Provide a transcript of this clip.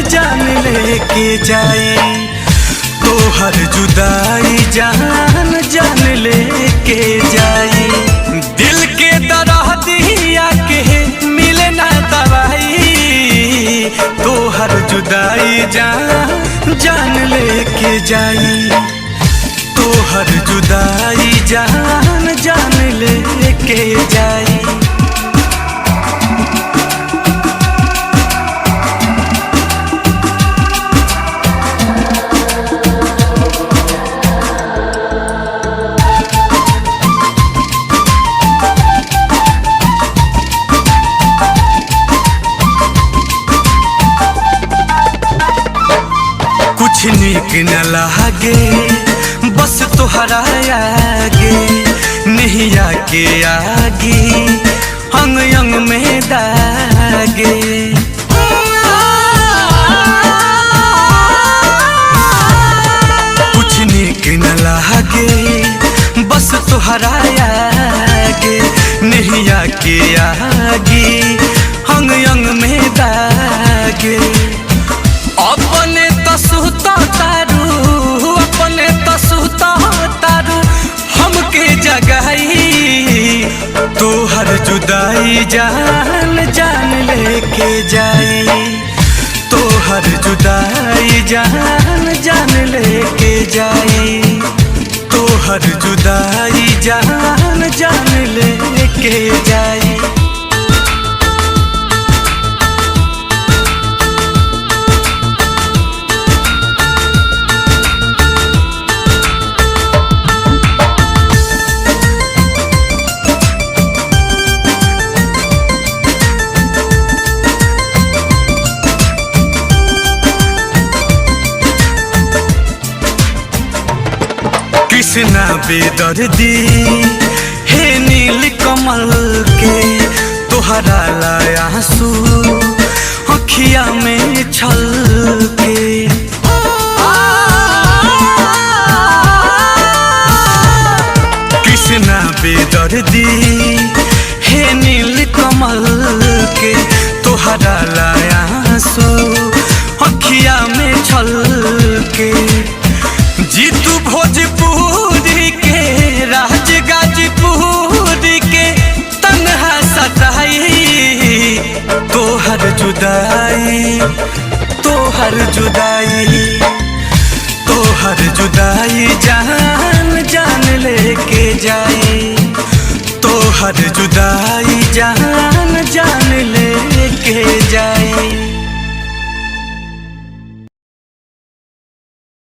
जान लेके जाए। तो हर जुदाई जान जान लेके जाए। दिल के दर्दिया के मिले ना दवाई। तो हर जुदाई जान जान लेके जाए। तो हर जुदाई जान जान लेके जाए। कुछ नीक न लागे बस तोहरा आगे। नैया के आगे अंग अंग में दागे। कुछ नीक न लागे बस तोहरा आगे। नैया के आगे अंग अंग में दागे। अपने तसुता तारू अपने तसुता तारू हमके जगाई। तो हर जुदाई जान जान लेके जाए। तो हर जुदाई जान जान लेके जाए। तो हर जुदाई जान जान लेके जाए। कृष्णा बेदर्दी हे नील कमल के। तोहरा लाया आंसू अखिया में छलके। कृष्णा बेदर्दी हे नील कमल के। तोहरा लाया आंसू अखिया में छलके। जीतू भोजपुरी के राज गाजीपुरी के तन्हा सताई। तो हर जुदाई तो हर जुदाई तो हर जुदाई जान जान लेके जाए। तो हर जुदाई जान जान लेके जाए।